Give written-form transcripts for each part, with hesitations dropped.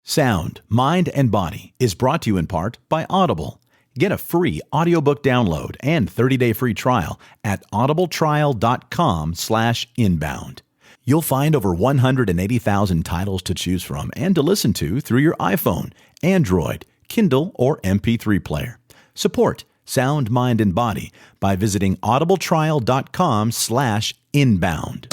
Sound, Mind, and Body is brought to you in part by Audible. Get a free audiobook download and 30-day free trial at audibletrial.com/inbound. You'll find over 180,000 titles to choose from and to listen to through your iPhone, Android, Kindle, or MP3 player. Support Sound, Mind, and Body by visiting audibletrial.com/inbound.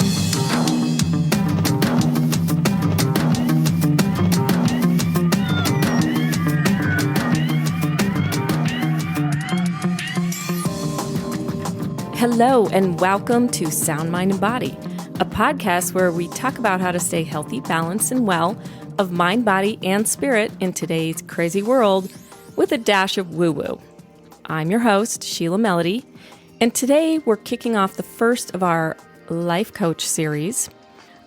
Hello and welcome to Sound, Mind, and Body, a podcast where we talk about how to stay healthy, balanced, and well of mind, body, and spirit in today's crazy world with a dash of woo-woo. I'm your host, Sheila Melody, and today we're kicking off the first of our life coach series.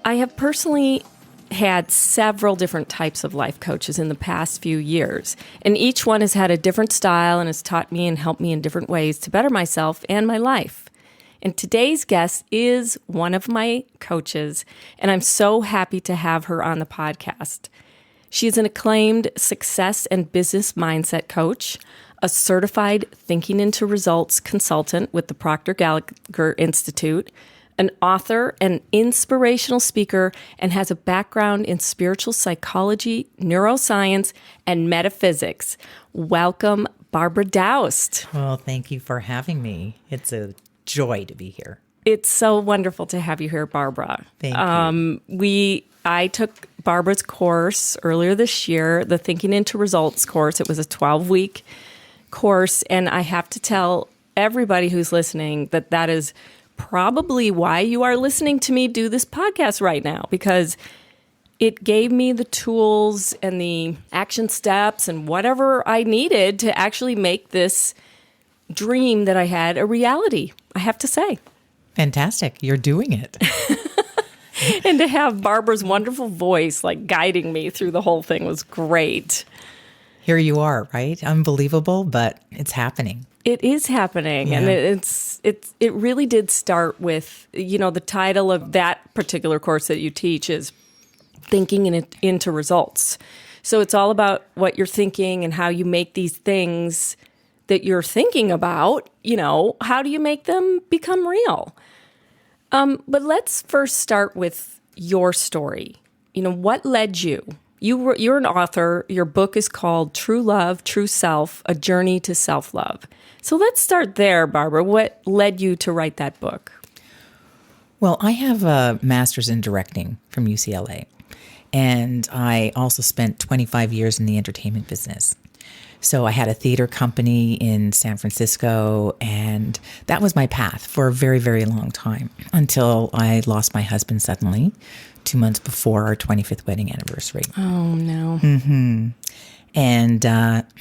I have personally had several different types of life coaches in the past few years, and each one has had a different style and has taught me and helped me in different ways to better myself and my life. And today's guest is one of my coaches, and I'm so happy to have her on the podcast. She is an acclaimed success and business mindset coach, a certified thinking into results consultant with the Proctor Gallagher Institute, an author, an inspirational speaker, and has a background in spiritual psychology, neuroscience, and metaphysics. Welcome, Barbara Daoust. Well, thank you for having me. It's a joy to be here. It's so wonderful to have you here, Barbara. Thank you. I took Barbara's course earlier this year, the Thinking into Results course. It was a 12-week course, and I have to tell everybody who's listening that is probably why you are listening to me do this podcast right now, because it gave me the tools and the action steps and whatever I needed to actually make this dream that I had a reality, I have to say. Fantastic. You're doing it. And to have Barbara's wonderful voice like guiding me through the whole thing was great. Here you are, right? Unbelievable, but it's happening. It is happening. Yeah. And it really did start with, the title of that particular course that you teach is Thinking into Results. So it's all about what you're thinking and how you make these things that you're thinking about, how do you make them become real? But let's first start with your story. What led you? You're an author. Your book is called True Love, True Self, A Journey to Self-Love. So let's start there, Barbara. What led you to write that book? Well, I have a master's in directing from UCLA, and I also spent 25 years in the entertainment business. So I had a theater company in San Francisco, and that was my path for a very, very long time until I lost my husband suddenly 2 months before our 25th wedding anniversary. Oh, no. Mm-hmm. And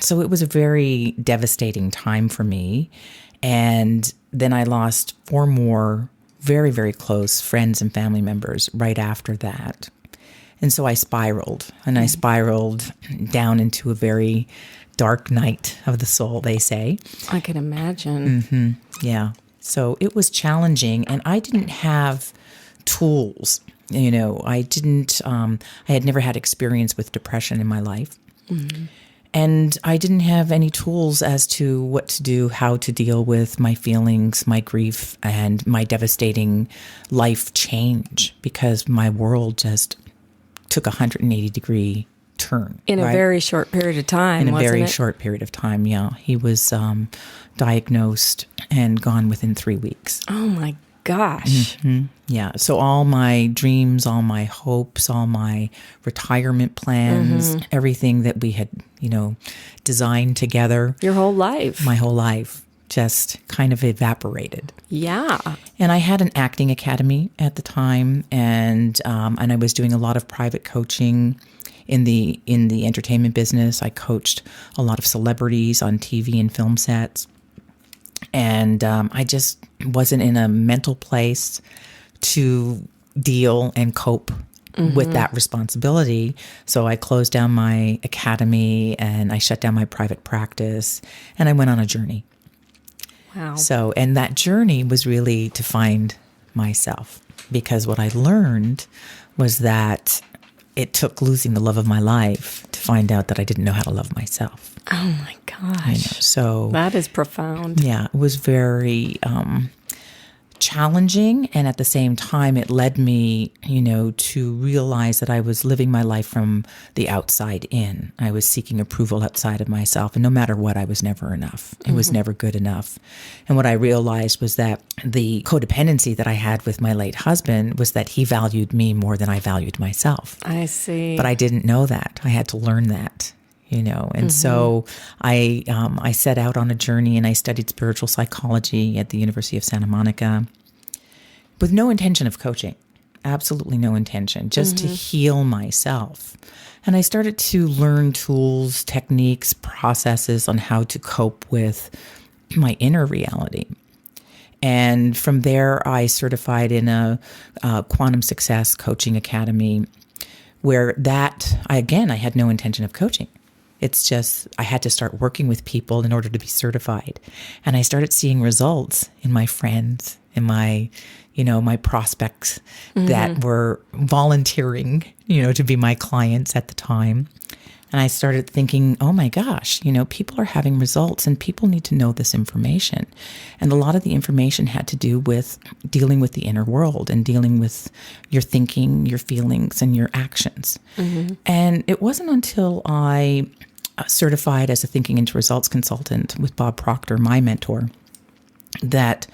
so it was a very devastating time for me. And then I lost 4 more very, very close friends and family members right after that. And so I spiraled, and I spiraled down into a very dark night of the soul, they say. I can imagine. Mm-hmm. Yeah. So it was challenging, and I didn't have tools. I had never had experience with depression in my life. Mm-hmm. And I didn't have any tools as to what to do, how to deal with my feelings, my grief, and my devastating life change, because my world just took a 180-degree turn. In a very short period of time, In a very short period of time, yeah. He was diagnosed and gone within 3 weeks. Oh, my gosh. Mm-hmm. Yeah. So all my dreams, all my hopes, all my retirement plans, everything that we had, designed together. Your whole life. My whole life just kind of evaporated. Yeah. And I had an acting academy at the time, and I was doing a lot of private coaching in the entertainment business. I coached a lot of celebrities on TV and film sets. And I just wasn't in a mental place to deal and cope with that responsibility. So I closed down my academy and I shut down my private practice, and I went on a journey. Wow. So, and that journey was really to find myself, because what I learned was that it took losing the love of my life to find out that I didn't know how to love myself. Oh my gosh. So that is profound. Yeah, it was very challenging. And at the same time, it led me, to realize that I was living my life from the outside in. I was seeking approval outside of myself. And no matter what, I was never enough. It was never good enough. And what I realized was that the codependency that I had with my late husband was that he valued me more than I valued myself. I see. But I didn't know that. I had to learn that. And so I set out on a journey, and I studied spiritual psychology at the University of Santa Monica with no intention of coaching, absolutely no intention, just to heal myself. And I started to learn tools, techniques, processes on how to cope with my inner reality. And from there, I certified in a quantum success coaching academy where I had no intention of coaching. It's just, I had to start working with people in order to be certified. And I started seeing results in my friends, in my prospects that were volunteering, to be my clients at the time. And I started thinking, oh my gosh, people are having results and people need to know this information. And a lot of the information had to do with dealing with the inner world and dealing with your thinking, your feelings, and your actions. And it wasn't until I certified as a thinking into results consultant with Bob Proctor, my mentor, that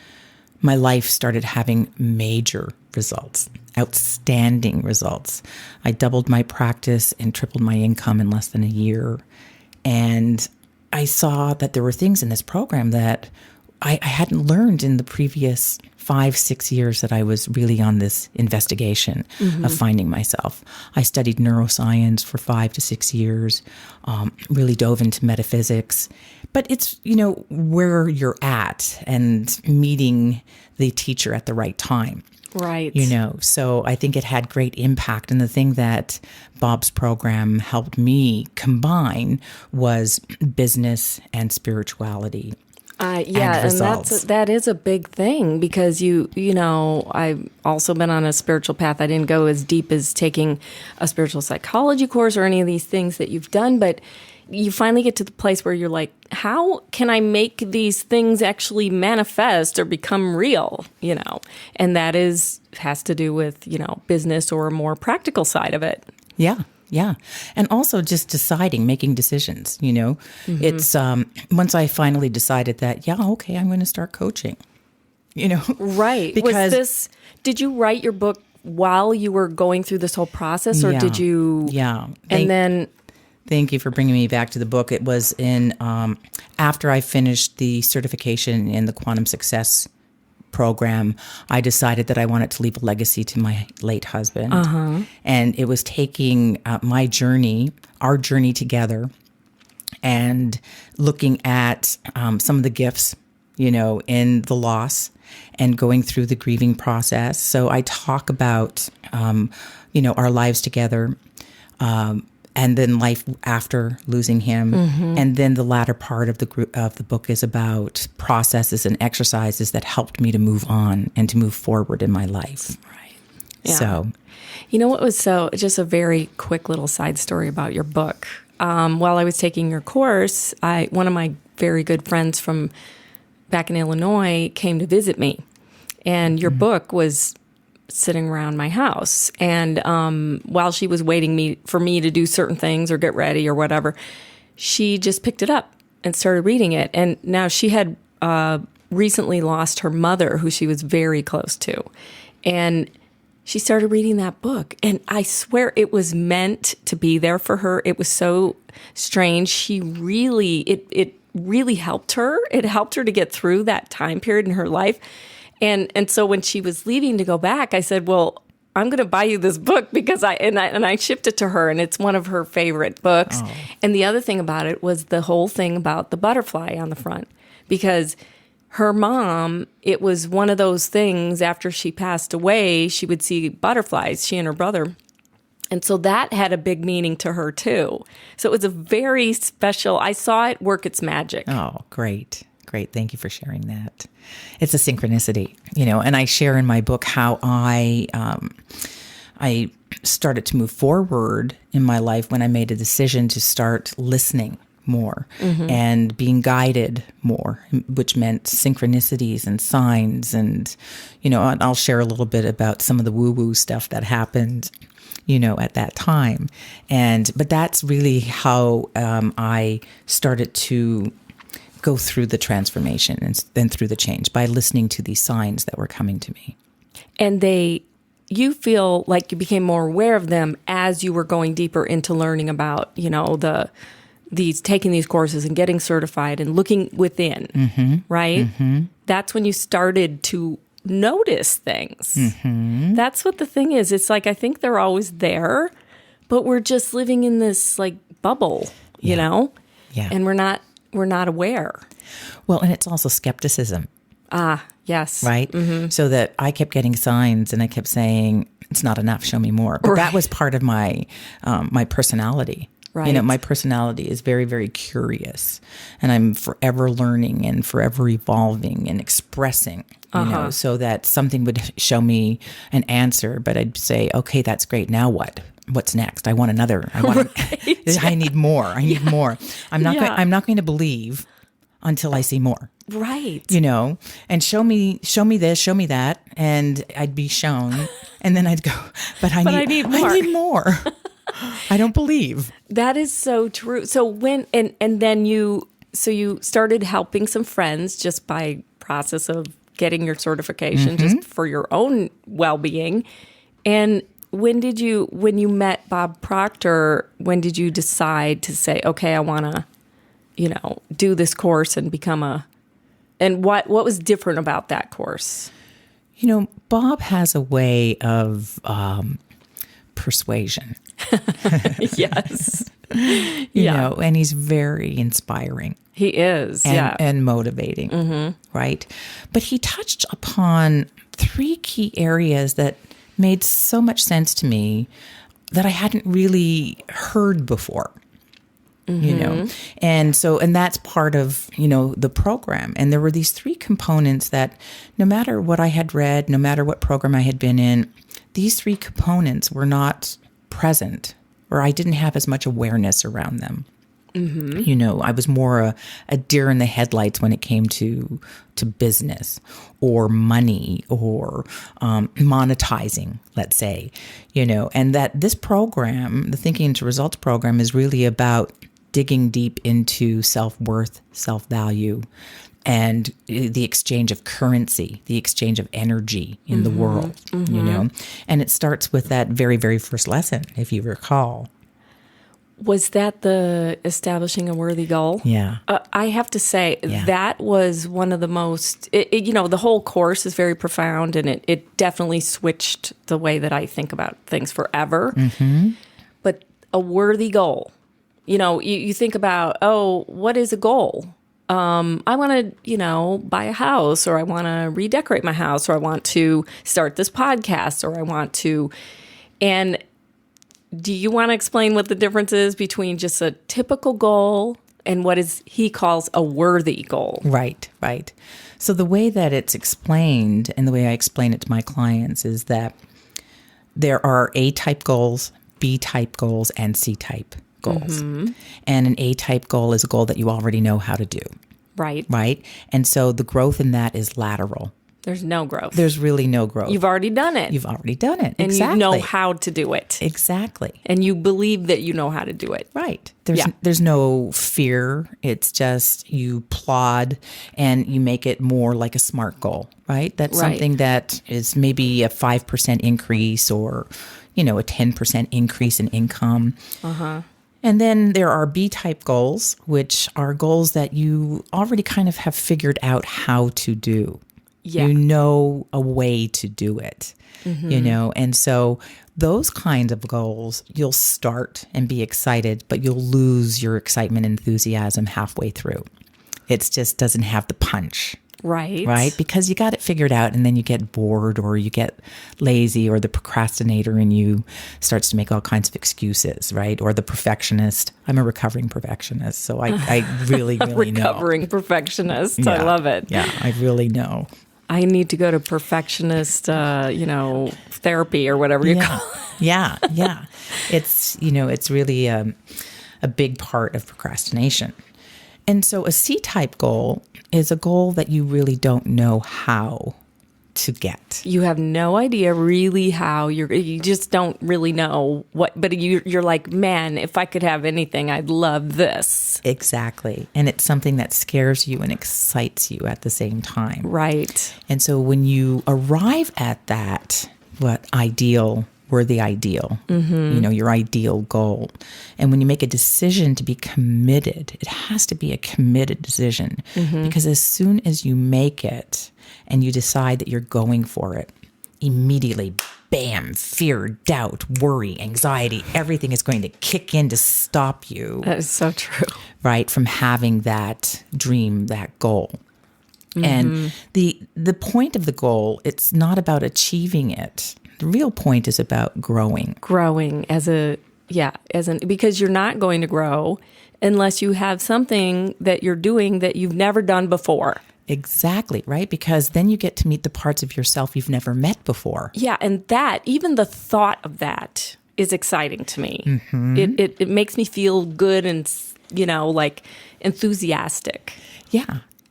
my life started having major results, outstanding results. I doubled my practice and tripled my income in less than a year. And I saw that there were things in this program that I hadn't learned in the previous 5-6 years that I was really on this investigation of finding myself. I studied neuroscience for 5 to 6 years, really dove into metaphysics. But it's, where you're at and meeting the teacher at the right time. Right. So I think it had great impact. And the thing that Bob's program helped me combine was business and spirituality. And that is a big thing because I've also been on a spiritual path. I didn't go as deep as taking a spiritual psychology course or any of these things that you've done, but you finally get to the place where you're like, how can I make these things actually manifest or become real? And that has to do with, business or a more practical side of it. Yeah. Yeah. And also just making decisions, It's once I finally decided that, I'm going to start coaching, Right. Because did you write your book while you were going through this whole process or did you? Yeah. Thank you for bringing me back to the book. It was after I finished the certification in the quantum success program, I decided that I wanted to leave a legacy to my late husband. And it was taking our journey together, and looking at some of the gifts, in the loss and going through the grieving process. So I talk about, our lives together, and then life after losing him. And then the latter part of the book is about processes and exercises that helped me to move on and to move forward in my life. Right. Yeah. So, what was just a very quick little side story about your book. While I was taking your course, one of my very good friends from back in Illinois came to visit me, and your book was sitting around my house. And while she was waiting for me to do certain things or get ready or whatever, she just picked it up and started reading it. And now she had recently lost her mother, who she was very close to. And she started reading that book. And I swear it was meant to be there for her. It was so strange. She really, it really helped her. It helped her to get through that time period in her life. And so when she was leaving to go back, I said, well, I'm going to buy you this book because I shipped it to her, and it's one of her favorite books. Oh. And the other thing about it was the whole thing about the butterfly on the front, because her mom, it was one of those things after she passed away, she would see butterflies, she and her brother. And so that had a big meaning to her too. So it was a very special, I saw it work its magic. Oh, great. Great. Thank you for sharing that. It's a synchronicity, and I share in my book how I started to move forward in my life when I made a decision to start listening more and being guided more, which meant synchronicities and signs. And, I'll share a little bit about some of the woo-woo stuff that happened, at that time. But that's really how I started to go through the transformation and then through the change, by listening to these signs that were coming to me. And you feel like you became more aware of them as you were going deeper into learning about, taking these courses and getting certified and looking within, right? That's when you started to notice things. That's what the thing is. It's like, I think they're always there, but we're just living in this like bubble, Yeah. and we're not aware. Well, and it's also skepticism. Yes. Right? So that I kept getting signs and I kept saying, it's not enough, show me more. But that was part of my my personality. Right. My personality is very, very curious, and I'm forever learning and forever evolving and expressing, so that something would show me an answer, but I'd say, okay, that's great. Now what? What's next? I want another. I need more. I need more. I'm not going to believe until I see more. Right. And show me this, show me that. And I'd be shown. And then I'd go, but I need more. I need more. I don't believe. That is so true. So when, and then you started helping some friends just by process of getting your certification, just for your own well-being. And when you met Bob Proctor, when did you decide to say, okay, I want to, do this course and and what was different about that course? Bob has a way of persuasion. Yes. And he's very inspiring. He is, and motivating, right? But he touched upon 3 key areas that made so much sense to me that I hadn't really heard before. And that's part of, the program. And there were these 3 components that no matter what I had read, no matter what program I had been in, these 3 components were not present, or I didn't have as much awareness around them. I was more a deer in the headlights when it came to business or money or monetizing, let's say, and that this program, the Thinking into Results program, is really about digging deep into self-worth, self-value, and the exchange of currency, the exchange of energy in the world, And it starts with that very, very first lesson, if you recall. Was that the establishing a worthy goal? Yeah. I have to say, that was one of the most, the whole course is very profound, and it definitely switched the way that I think about things forever. But a worthy goal, you think about, what is a goal? I want to, buy a house, or I want to redecorate my house, or I want to start this podcast, or I want to, and do you want to explain what the difference is between just a typical goal and what he calls a worthy goal? Right. So the way that it's explained, and the way I explain it to my clients, is that there are A-type goals, B-type goals, and C-type goals. And an A-type goal is a goal that you already know how to do. Right. And so the growth in that is lateral. There's no growth. There's really no growth. You've already done it. And exactly. You know how to do it. Exactly. And you believe that you know how to do it. Right. There's no fear. It's just you plod and you make it more like a SMART goal, right? That's something that is maybe a 5% increase or, a 10% increase in income. And then there are B-type goals, which are goals that you already kind of have figured out how to do. You know a way to do it, and so those kinds of goals, you'll start and be excited, but you'll lose your excitement and enthusiasm halfway through. It just doesn't have the punch. Right? Because you got it figured out, and then you get bored, or you get lazy, or the procrastinator in you starts to make all kinds of excuses, right? Or the perfectionist. I'm a recovering perfectionist, so I really, really know. Recovering perfectionist. I love it. Yeah, I really know. I need to go to perfectionist, therapy or whatever you call it. Yeah. It's really a big part of procrastination. And so a C-type goal is a goal that you really don't know how to get. You have no idea really how you just don't really know what, but you're like, man, if I could have anything, I'd love this. Exactly. And it's something that scares you and excites you at the same time. Right. And so when you arrive at that, worthy ideal, your ideal goal. And when you make a decision to be committed, it has to be a committed decision, because as soon as you make it and you decide that you're going for it, immediately, bam, fear, doubt, worry, anxiety, everything is going to kick in to stop you. That is so true. Right, from having that dream, that goal. And the point of the goal, it's not about achieving it. The real point is about growing. Growing because you're not going to grow unless you have something that you're doing that you've never done before. Exactly, right? Because then you get to meet the parts of yourself you've never met before. Yeah, and even the thought of that is exciting to me. It makes me feel good and, enthusiastic.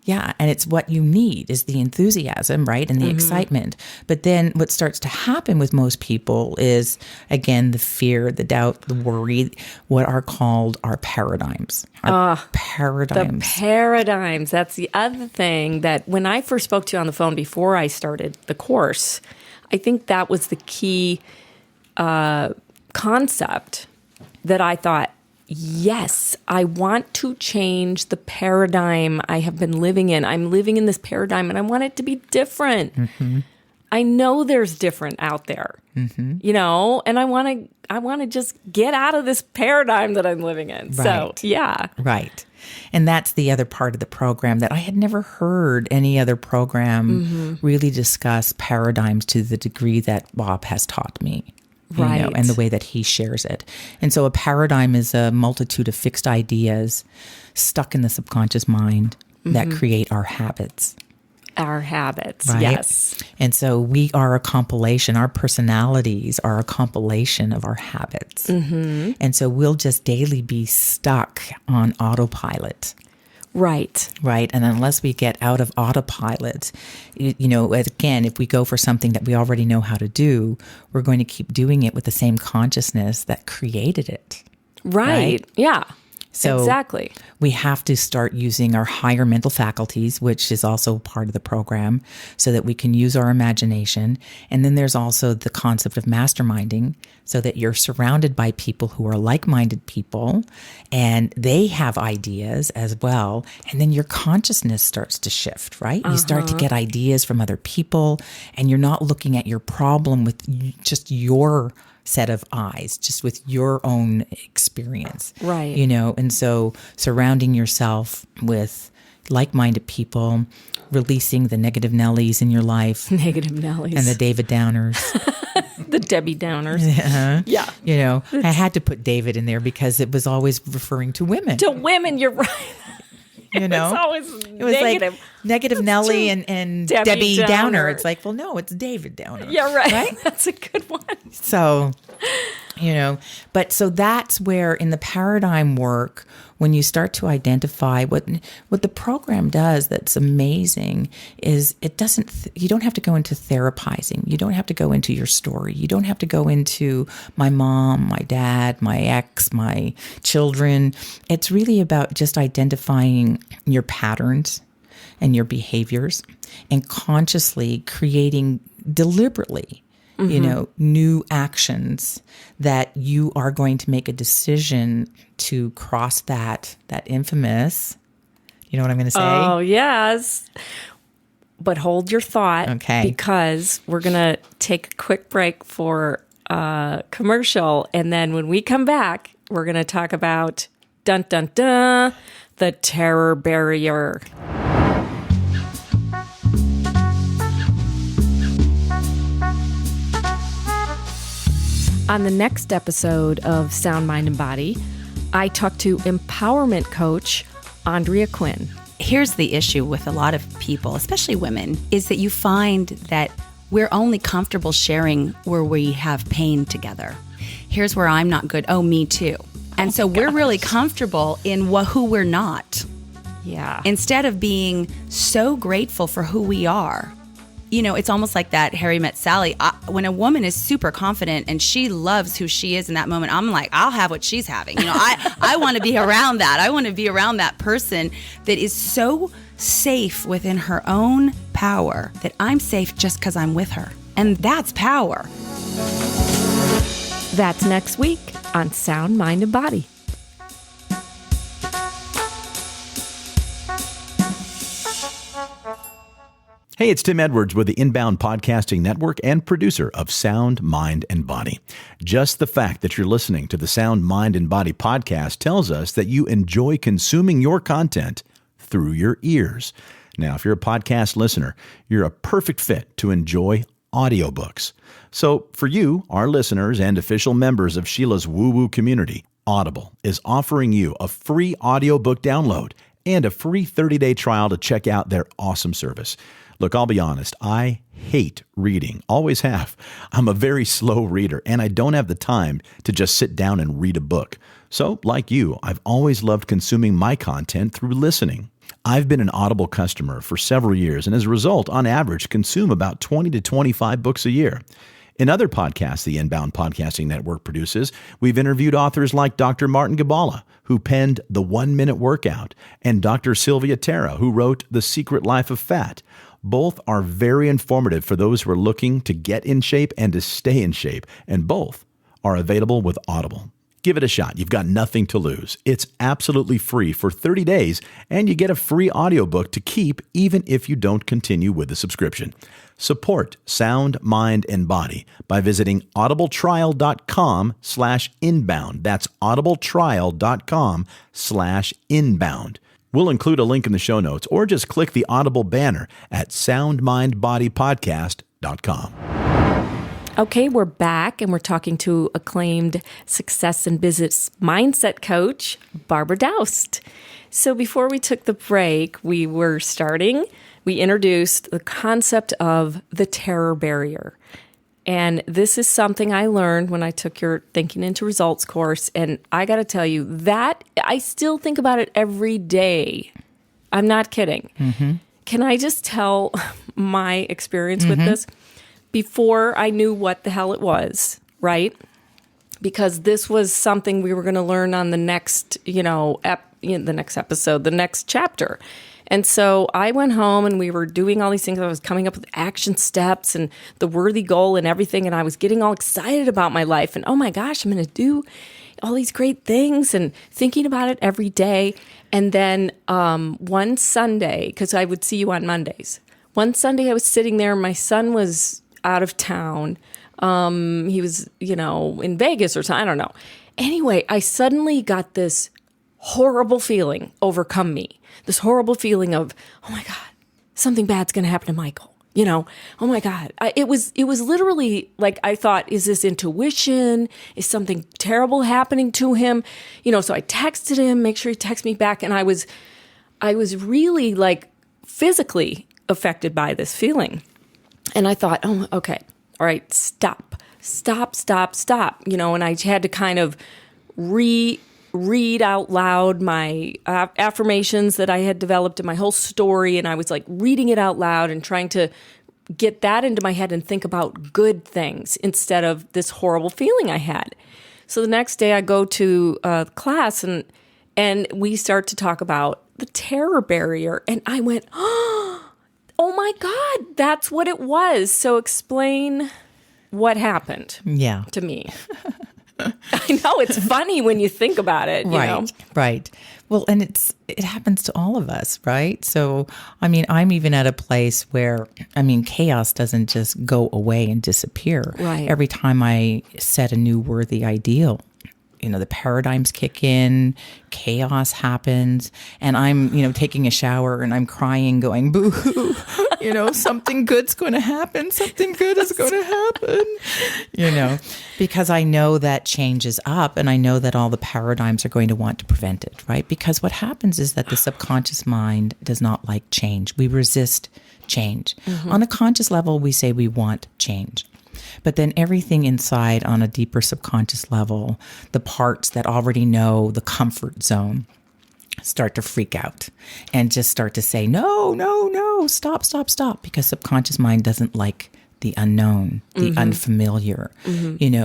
Yeah, and it's what you need is the enthusiasm, right, and the excitement. But then what starts to happen with most people is, again, the fear, the doubt, the worry, what are called our paradigms. Paradigms. The paradigms. That's the other thing that when I first spoke to you on the phone before I started the course, I think that was the key concept that I thought, yes, I want to change the paradigm I have been living in. I'm living in this paradigm and I want it to be different. I know there's different out there, and I want to just get out of this paradigm that I'm living in. Right. So, yeah. Right. And that's the other part of the program that I had never heard any other program really discuss paradigms to the degree that Bob has taught me. Right. And the way that he shares it. And so a paradigm is a multitude of fixed ideas stuck in the subconscious mind that create our habits. Our habits, right? Yes. And so we are a compilation. Our personalities are a compilation of our habits. And so we'll just daily be stuck on autopilot. Right. Right. And unless we get out of autopilot, again, if we go for something that we already know how to do, we're going to keep doing it with the same consciousness that created it. Right. Yeah. So exactly. We have to start using our higher mental faculties, which is also part of the program, so that we can use our imagination. And then there's also the concept of masterminding, so that you're surrounded by people who are like-minded people and they have ideas as well. And then your consciousness starts to shift, right? You start to get ideas from other people and you're not looking at your problem with just your set of eyes, just with your own experience. Right. And so surrounding yourself with like-minded people, releasing the negative Nellies in your life. Negative Nellies. And the David Downers. The Debbie Downers. Yeah. I had to put David in there because it was always referring to women. To women, you're right. It was negative. Like negative Nellie and Debbie Downer. It's like, well, no, it's David Downer. Yeah, right? That's a good one. So, but so that's where in the paradigm work, when you start to identify what the program does that's amazing is you don't have to go into therapizing. You don't have to go into your story. You don't have to go into my mom, my dad, my ex, my children. It's really about just identifying your patterns and your behaviors and consciously creating deliberately new actions that you are going to make a decision to cross that infamous, you know what I'm going to say? Oh, yes. But hold your thought. Okay. Because we're going to take a quick break for a commercial. And then when we come back, we're going to talk about, dun, dun, dun, the terror barrier. On the next episode of Sound, Mind, and Body, I talk to empowerment coach Andrea Quinn. Here's the issue with a lot of people, especially women, is that you find that we're only comfortable sharing where we have pain together. Here's where I'm not good. Oh, me too. And so we're really comfortable in who we're not. Yeah. Instead of being so grateful for who we are. You know, it's almost like that Harry Met Sally. When a woman is super confident and she loves who she is in that moment, I'm like, I'll have what she's having. You know, I want to be around that. I want to be around that person that is so safe within her own power that I'm safe just because I'm with her. And that's power. That's next week on Sound, Mind, and Body. Hey, it's Tim Edwards with the Inbound Podcasting Network and producer of Sound, Mind, and Body. Just the fact that you're listening to the Sound, Mind, and Body podcast tells us that you enjoy consuming your content through your ears. Now, if you're a podcast listener, you're a perfect fit to enjoy audiobooks. So for you, our listeners and official members of Sheila's Woo Woo community, Audible is offering you a free audiobook download and a free 30-day trial to check out their awesome service. Look, I'll be honest, I hate reading, always have. I'm a very slow reader, and I don't have the time to just sit down and read a book. So, like you, I've always loved consuming my content through listening. I've been an Audible customer for several years, and as a result, on average, consume about 20 to 25 books a year. In other podcasts the Inbound Podcasting Network produces, we've interviewed authors like Dr. Martin Gabala, who penned The 1 Minute Workout, and Dr. Sylvia Tara, who wrote The Secret Life of Fat. Both are very informative for those who are looking to get in shape and to stay in shape, and both are available with Audible. Give it a shot. You've got nothing to lose. It's absolutely free for 30 days, and you get a free audiobook to keep even if you don't continue with the subscription. Support Sound, Mind, and Body by visiting audibletrial.com/inbound. That's audibletrial.com/inbound. We'll include a link in the show notes, or just click the Audible banner at soundmindbodypodcast.com. Okay, we're back and we're talking to acclaimed success and business mindset coach, Barbara Daoust. So before we took the break, we introduced the concept of the terror barrier. And this is something I learned when I took your Thinking into Results course. And I got to tell you that I still think about it every day. I'm not kidding. Mm-hmm. Can I just tell my experience with this? Before I knew what the hell it was, right? Because this was something we were going to learn on the next, the next episode, the next chapter. And so I went home and we were doing all these things. I was coming up with action steps and the worthy goal and everything. And I was getting all excited about my life. And oh my gosh, I'm going to do all these great things and thinking about it every day. And then one Sunday, because I would see you on Mondays, one Sunday I was sitting there. My son was out of town. He was, in Vegas or something. I don't know. Anyway, I suddenly got this horrible feeling overcome me. This horrible feeling of, oh my God, something bad's going to happen to Michael. Oh my God. It was literally like, I thought, is this intuition? Is something terrible happening to him? So I texted him, make sure he texts me back. And I was really like physically affected by this feeling. And I thought, oh, okay, all right, stop. And I had to kind of read out loud my affirmations that I had developed in my whole story. And I was like reading it out loud and trying to get that into my head and think about good things instead of this horrible feeling I had. So the next day I go to class and we start to talk about the terror barrier. And I went, oh my God, that's what it was. So explain what happened to me. I know it's funny when you think about it. Right. Well, and it happens to all of us, right? So, I'm even at a place where, chaos doesn't just go away and disappear. Right. Every time I set a new worthy ideal, the paradigms kick in, chaos happens, and I'm, taking a shower and I'm crying, going, boo-hoo, Something good's going to happen. Something good is going to happen, because I know that change is up and I know that all the paradigms are going to want to prevent it, right? Because what happens is that the subconscious mind does not like change. We resist change. On a conscious level, we say we want change. But then everything inside on a deeper subconscious level, the parts that already know the comfort zone, start to freak out and just start to say, no, stop, because subconscious mind doesn't like the unknown, the unfamiliar,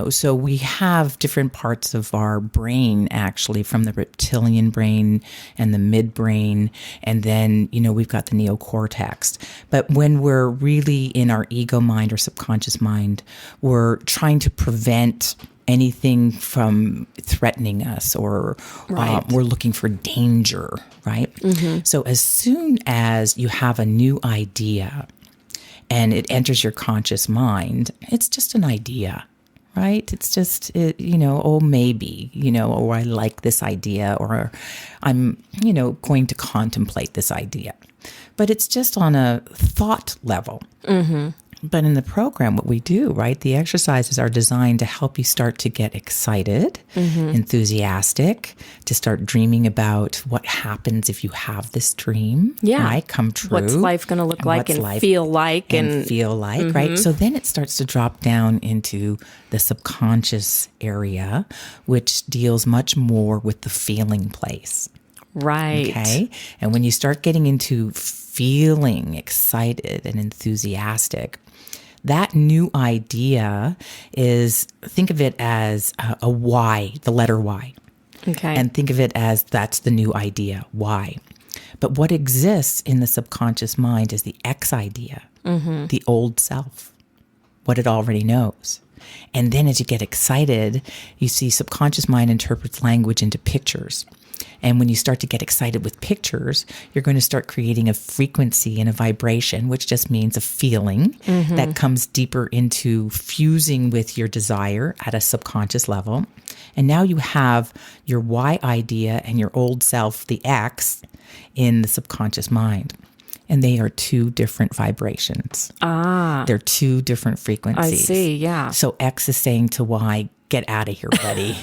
So we have different parts of our brain, actually, from the reptilian brain and the midbrain, and then, we've got the neocortex. But when we're really in our ego mind or subconscious mind, we're trying to prevent anything from threatening us, or we're looking for danger, right? So as soon as you have a new idea and it enters your conscious mind, it's just an idea, right? It's just, maybe, or I like this idea, or I'm, going to contemplate this idea. But it's just on a thought level. But in the program, what we do, right, the exercises are designed to help you start to get excited, enthusiastic, to start dreaming about what happens if you have this dream, right, come true. What's life going to look like and feel like. And feel like, right? So then it starts to drop down into the subconscious area, which deals much more with the feeling place. Right. Okay. And when you start getting into feeling excited and enthusiastic, that new idea is, think of it as a Y, the letter Y. Okay. And think of it as that's the new idea, Y. But what exists in the subconscious mind is the X idea, the old self, what it already knows. And then as you get excited, you see subconscious mind interprets language into pictures. And when you start to get excited with pictures, you're going to start creating a frequency and a vibration, which just means a feeling that comes deeper into fusing with your desire at a subconscious level. And now you have your Y idea and your old self, the X, in the subconscious mind. And they are two different vibrations. They're two different frequencies. I see, yeah. So X is saying to Y, get out of here, buddy.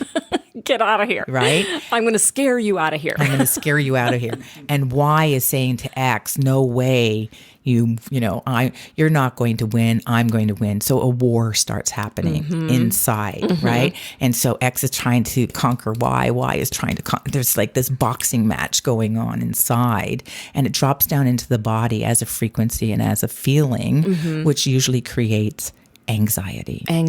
Get out of here. Right? I'm going to scare you out of here. I'm going to scare you out of here. And Y is saying to X, no way, you're not going to win. I'm going to win. So a war starts happening inside, right? And so X is trying to conquer Y. Y is trying to there's like this boxing match going on inside, and it drops down into the body as a frequency and as a feeling, which usually creates anxiety. And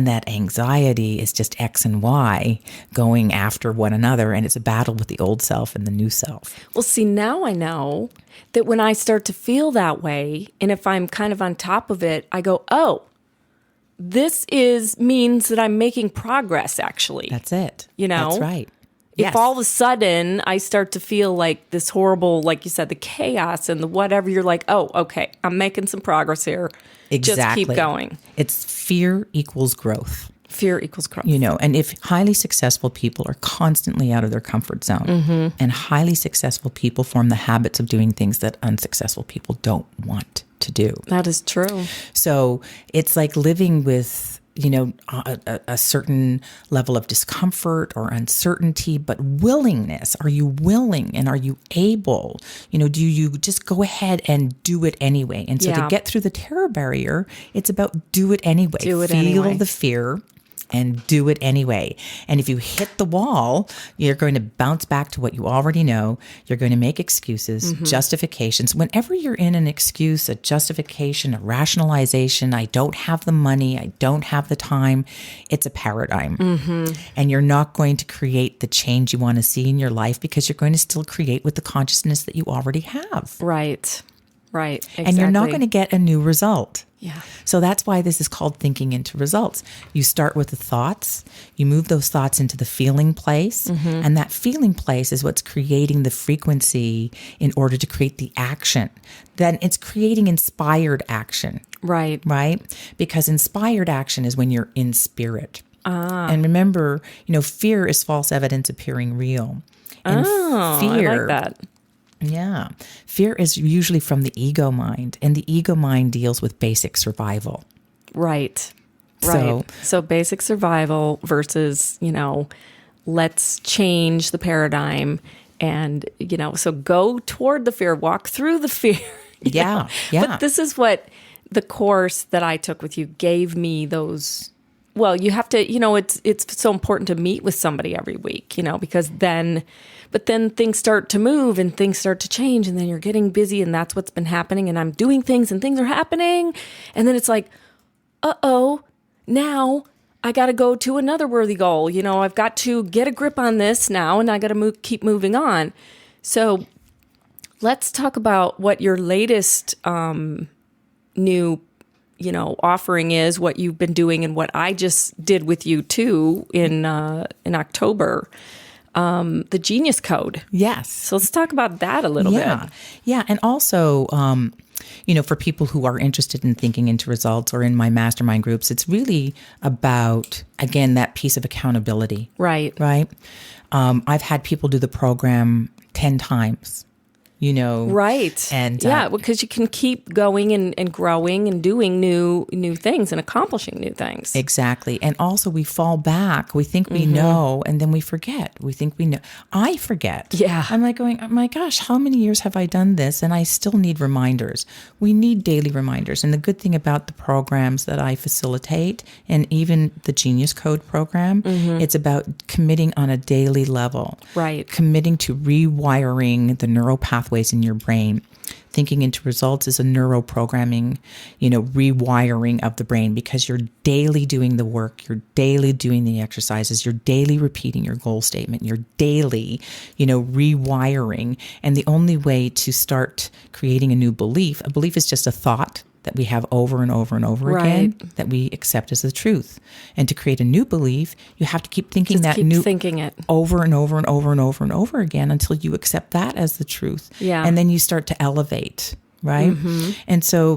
that anxiety is just X and Y going after one another, and it's a battle with the old self and the new self. Well, see, now I know that when I start to feel that way, and if I'm kind of on top of it, I go, oh, this means that I'm making progress, actually. That's it. That's right. If all of a sudden I start to feel like this horrible, like you said, the chaos and the whatever, you're like, oh, okay, I'm making some progress here. Exactly. Just keep going. It's fear equals growth. Fear equals growth. And if highly successful people are constantly out of their comfort zone, and highly successful people form the habits of doing things that unsuccessful people don't want to do. That is true. So it's like living with a certain level of discomfort or uncertainty, but willingness. Are you willing and are you able? Do you just go ahead and do it anyway? And so to get through the terror barrier, it's about do it anyway. Feel the fear and do it anyway. And if you hit the wall, you're going to bounce back to what you already know. You're going to make excuses, justifications. Whenever you're in an excuse, a justification, a rationalization, I don't have the money, I don't have the time, it's a paradigm. And you're not going to create the change you want to see in your life because you're going to still create with the consciousness that you already have. Right. Exactly. And you're not going to get a new result. Yeah. So that's why this is called thinking into results. You start with the thoughts, you move those thoughts into the feeling place, and that feeling place is what's creating the frequency in order to create the action. Then it's creating inspired action. Right. Because inspired action is when you're in spirit. And remember, fear is false evidence appearing real. And fear. I like that. Yeah. Fear is usually from the ego mind, and the ego mind deals with basic survival. Right. So- Right. So basic survival versus, let's change the paradigm and, so go toward the fear, walk through the fear. Yeah. Yeah. But this is what the course that I took with you gave me those. Well, you have to, it's so important to meet with somebody every week, because then things start to move and things start to change, and then you're getting busy, and that's what's been happening. And I'm doing things and things are happening. And then it's like, now I got to go to another worthy goal. I've got to get a grip on this now, and I got to keep moving on. So let's talk about what your latest new, offering is, what you've been doing, and what I just did with you too in October, the Genius Code. Yes. So let's talk about that a little bit. Yeah. And also, for people who are interested in thinking into results or in my mastermind groups, it's really about, again, that piece of accountability. Right. Right. I've had people do the program 10 times. Right. And because you can keep going and growing and doing new things and accomplishing new things. Exactly. And also we fall back. We think we know, and then we forget. We think we know. I forget. Yeah. I'm like going, oh my gosh, how many years have I done this? And I still need reminders. We need daily reminders. And the good thing about the programs that I facilitate, and even the Genius Code program, it's about committing on a daily level. Right. Committing to rewiring the neural pathways in your brain. Thinking into results is a neuroprogramming, rewiring of the brain, because you're daily doing the work, you're daily doing the exercises, you're daily repeating your goal statement, you're daily, rewiring. And the only way to start creating a new belief, a belief is just a thought that we have over and over and over again, that we accept as the truth. And to create a new belief, you have to keep thinking thinking it over and over and over and over and over again until you accept that as the truth. Yeah. And then you start to elevate, right? And so,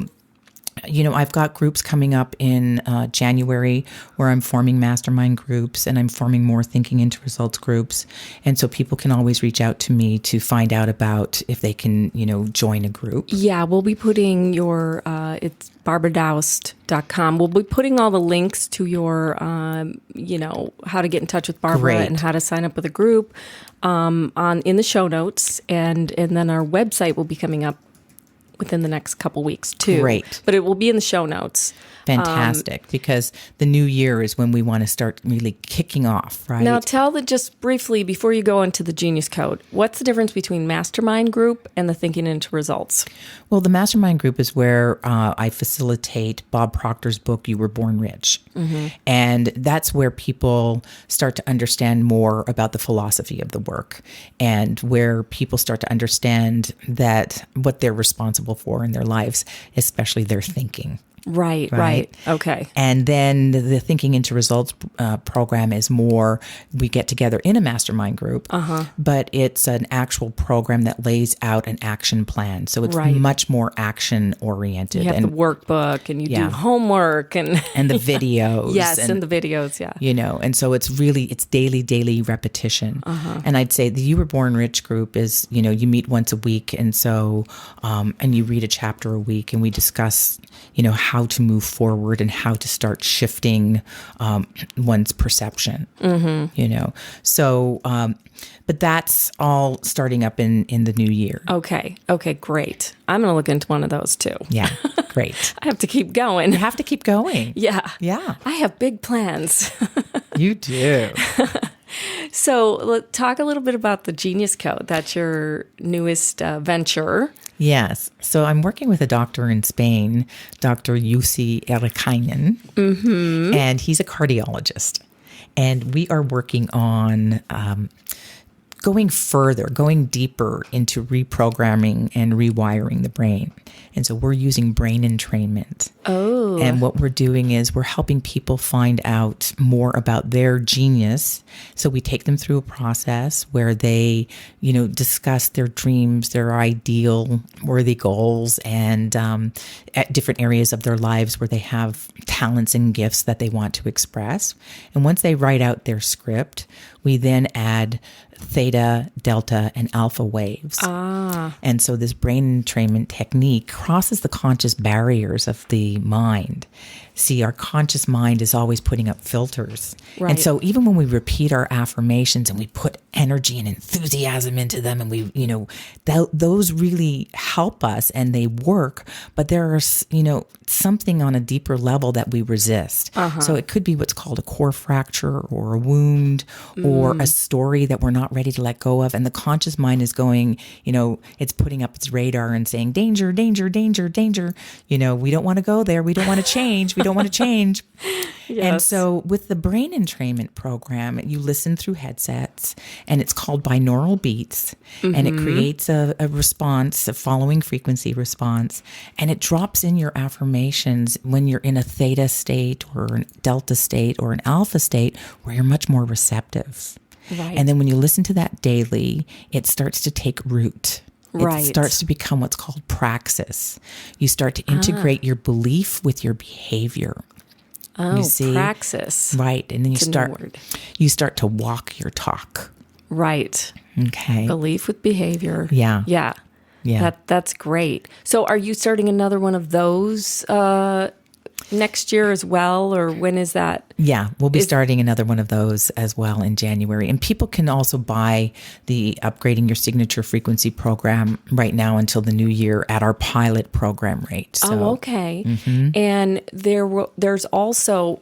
I've got groups coming up in January where I'm forming mastermind groups, and I'm forming more thinking into results groups. And so people can always reach out to me to find out about if they can, join a group. Yeah, we'll be putting your, it's barbaradoust.com. We'll be putting all the links to your, how to get in touch with Barbara Great. and how to sign up with a group in the show notes. And then our website will be coming up within the next couple weeks too. Great. But it will be in the show notes. Fantastic, because the new year is when we want to start really kicking off, right? Now just briefly, before you go into the Genius Code, what's the difference between Mastermind Group and the Thinking into Results? Well, the Mastermind Group is where I facilitate Bob Proctor's book, You Were Born Rich. And that's where people start to understand more about the philosophy of the work, and where people start to understand that what they're responsible for in their lives, especially their thinking. Right. Okay. And then the Thinking into Results program is more, we get together in a mastermind group, but it's an actual program that lays out an action plan. So it's much more action oriented. You have the workbook, and you do homework and the videos. Yes, and the videos, yeah. And so it's daily repetition. And I'd say the You Were Born Rich group is, you meet once a week. And so, and you read a chapter a week, and we discuss, how to move forward and how to start shifting one's perception, So, but that's all starting up in the new year. Okay, great. I'm going to look into one of those too. Yeah, great. I have to keep going. You have to keep going. Yeah. Yeah. I have big plans. You do. So let's talk a little bit about the Genius Code. That's your newest venture. Yes. So I'm working with a doctor in Spain, Dr. Jussi Erikainen, and he's a cardiologist. And we are working on going deeper into reprogramming and rewiring the brain. And so we're using brain entrainment. Oh. And what we're doing is we're helping people find out more about their genius. So we take them through a process where they, discuss their dreams, their ideal worthy goals, and at different areas of their lives where they have talents and gifts that they want to express. And once they write out their script, we then add theta, delta, and alpha waves. And so this brain entrainment technique crosses the conscious barriers of the mind. See, our conscious mind is always putting up filters. Right. And so even when we repeat our affirmations and we put energy and enthusiasm into them, and we, those really help us and they work, but there's, something on a deeper level that we resist. So it could be what's called a core fracture or a wound or a story that we're not ready to let go of. And the conscious mind is going, it's putting up its radar and saying, danger, danger, danger, danger. We don't want to go there. We don't want to change. We don't want to change. Yes. And so with the brain entrainment program, you listen through headsets, and it's called binaural beats, and it creates a response, a following frequency response, and it drops in your affirmations when you're in a theta state or a delta state or an alpha state where you're much more receptive. Right. And then when you listen to that daily, it starts to take root. Right. It starts to become what's called praxis. You start to integrate your belief with your behavior. Oh, You see? praxis. Right. And then It's a new word. you start to walk your talk. Right. Okay. Belief with behavior. Yeah. Yeah. Yeah. That's great. So are you starting another one of those next year as well, or when is that? Yeah, we'll be starting another one of those as well in January. And people can also buy the Upgrading Your Signature Frequency program right now until the new year at our pilot program rate. So, Oh, okay. And there's also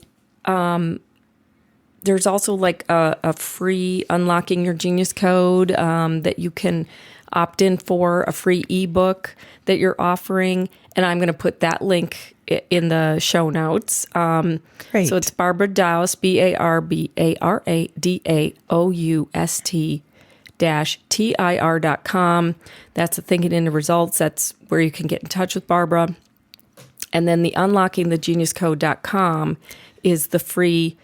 like a free Unlocking Your Genius code that you can opt in for, a free ebook that you're offering, and I'm going to put that link in the show notes. Great. So it's Barbara Daoust, BarbaraDaoust-TIR.com. That's the Thinking into Results. That's where you can get in touch with Barbara. And then the UnlockingTheGeniusCode.com is the free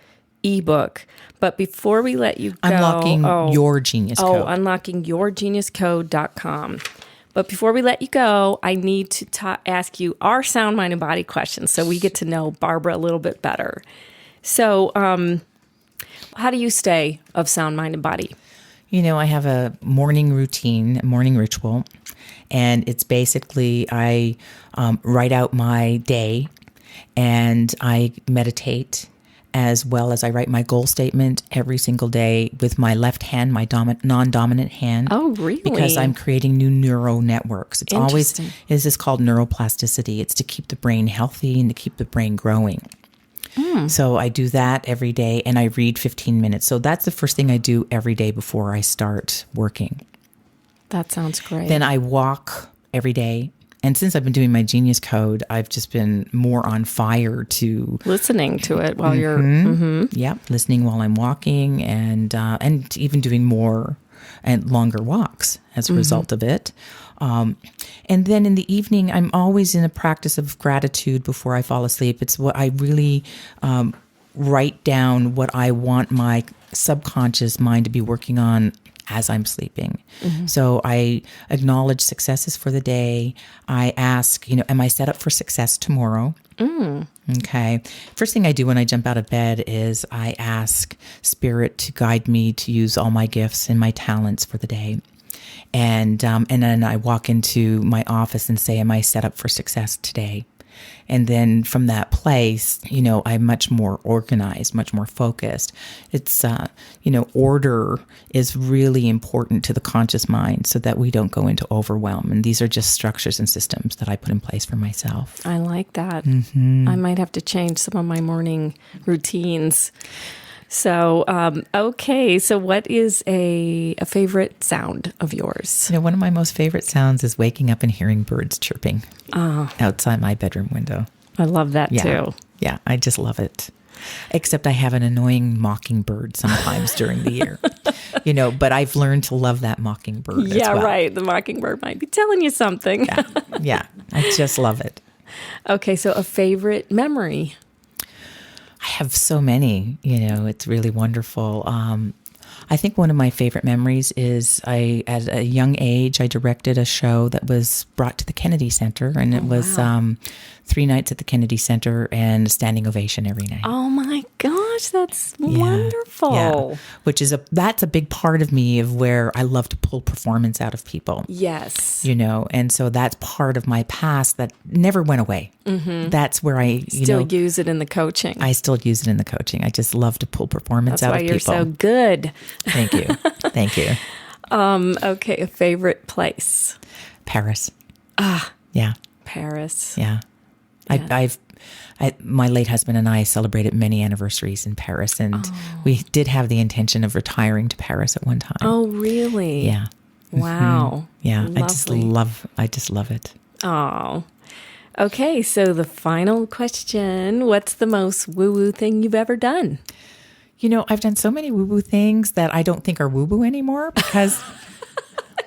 ebook. But before we let you go... Unlocking Your Genius Code. UnlockingYourGeniusCode.com. But before we let you go, I need to ask you our sound, mind, and body questions so we get to know Barbara a little bit better. So how do you stay of sound, mind, and body? I have a morning routine, a morning ritual, and it's basically I write out my day and I meditate, as well as I write my goal statement every single day with my left hand, my non-dominant hand. Oh, really? Because I'm creating new neural networks. It's always, this is called neuroplasticity. It's to keep the brain healthy and to keep the brain growing. So I do that every day, and I read 15 minutes. So that's the first thing I do every day before I start working. That sounds great. Then I walk every day. And since I've been doing my Genius Code, I've just been more on fire to listening to it while you're... listening while I'm walking, and even doing more and longer walks as a result of it. And then in the evening, I'm always in a practice of gratitude before I fall asleep. It's what I really write down what I want my subconscious mind to be working on as I'm sleeping. So I acknowledge successes for the day. I ask, am I set up for success tomorrow? Okay. First thing I do when I jump out of bed is I ask Spirit to guide me to use all my gifts and my talents for the day. And then I walk into my office and say, am I set up for success today? And then from that place, I'm much more organized, much more focused. It's, order is really important to the conscious mind so that we don't go into overwhelm. And these are just structures and systems that I put in place for myself. I like that. I might have to change some of my morning routines. So, okay. So what is a favorite sound of yours? One of my most favorite sounds is waking up and hearing birds chirping outside my bedroom window. I love that too. Yeah, I just love it. Except I have an annoying mockingbird sometimes during the year, but I've learned to love that mockingbird as well. Right. The mockingbird might be telling you something. Yeah. I just love it. Okay. So a favorite memory? I have so many, it's really wonderful. I think one of my favorite memories is at a young age, I directed a show that was brought to the Kennedy Center, and it was 3 nights at the Kennedy Center and a standing ovation every night. Oh my gosh, gosh, that's wonderful. Yeah. That's a big part of me of where I love to pull performance out of people. Yes. And so that's part of my past that never went away. Mm-hmm. That's where I still use it in the coaching. I still use it in the coaching. I just love to pull performance out of people. That's why you're so good. Thank you. Thank you. Okay, a favorite place? Paris. Yeah. Paris. Yeah. My late husband and I celebrated many anniversaries in Paris, and we did have the intention of retiring to Paris at one time. Oh, really? Yeah. Wow. Mm-hmm. Yeah. Lovely. I just love it. Oh. Okay, so the final question, what's the most woo-woo thing you've ever done? I've done so many woo-woo things that I don't think are woo-woo anymore because...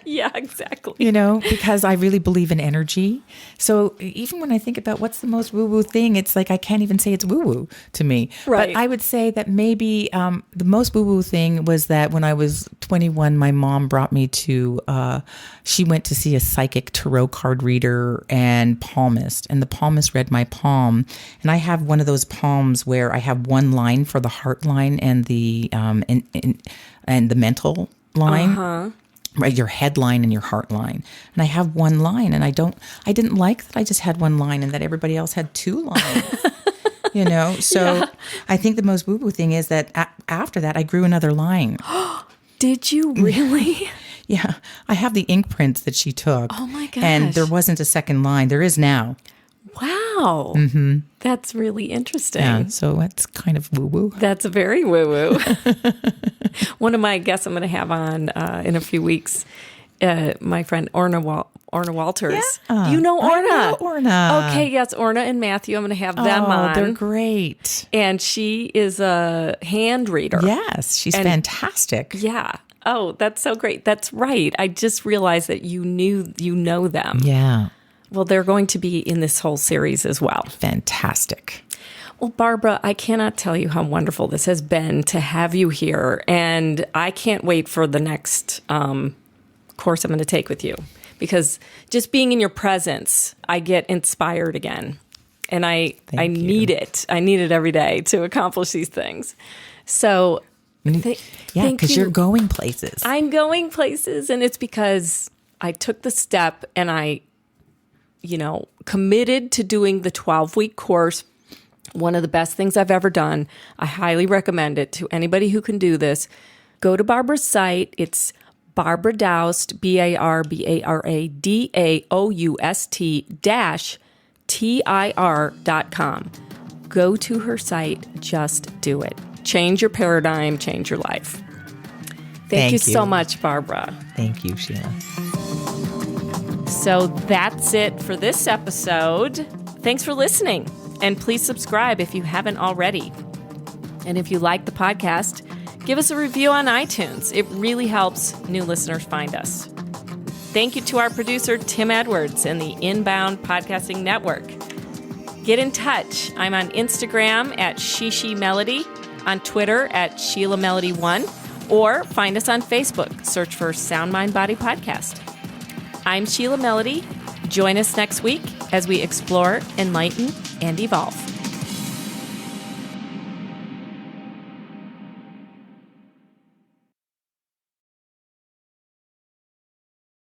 Yeah, exactly. Because I really believe in energy. So even when I think about what's the most woo-woo thing, it's like I can't even say it's woo-woo to me. Right. But I would say that maybe the most woo-woo thing was that when I was 21, my mom brought me to, she went to see a psychic tarot card reader and palmist. And the palmist read my palm. And I have one of those palms where I have one line for the heart line and the and the mental line. Uh-huh. Right, your head line and your heart line. And I have one line, and I didn't like that I just had one line and that everybody else had two lines, So yeah. I think the most woo-woo thing is that after that, I grew another line. Did you really? Yeah. I have the ink prints that she took. Oh my gosh. And there wasn't a second line. There is now. Wow. Mm-hmm. That's really interesting. Yeah, so it's kind of woo-woo. That's very woo-woo. One of my guests I'm going to have on in a few weeks, my friend Orna Walters. Yeah. Do you know Orna? I know Orna. Okay, yes, Orna and Matthew. I'm going to have them on. They're great. And she is a hand reader. Yes, she's fantastic. Yeah. Oh, that's so great. That's right. I just realized that you know them. Yeah. Well, they're going to be in this whole series as well. Fantastic. Well, Barbara, I cannot tell you how wonderful this has been to have you here. And I can't wait for the next course I'm going to take with you. Because just being in your presence, I get inspired again. And I need it. I need it every day to accomplish these things. So, because you're going places. I'm going places. And it's because I took the step and I committed to doing the 12-week course. One of the best things I've ever done. I highly recommend it to anybody who can do this. Go to Barbara's site. It's Barbara Daoust, BarbaraDaoust-TIR.com. Go to her site. Just do it. Change your paradigm. Change your life. Thank you so much, Barbara. Thank you, Sheila. So that's it for this episode. Thanks for listening. And please subscribe if you haven't already. And if you like the podcast, give us a review on iTunes. It really helps new listeners find us. Thank you to our producer, Tim Edwards, and the Inbound Podcasting Network. Get in touch. I'm on Instagram at Shishi Melody, on Twitter at Sheila Melody 1, or find us on Facebook. Search for Sound Mind Body Podcast. I'm Sheila Melody. Join us next week as we explore, enlighten, and evolve.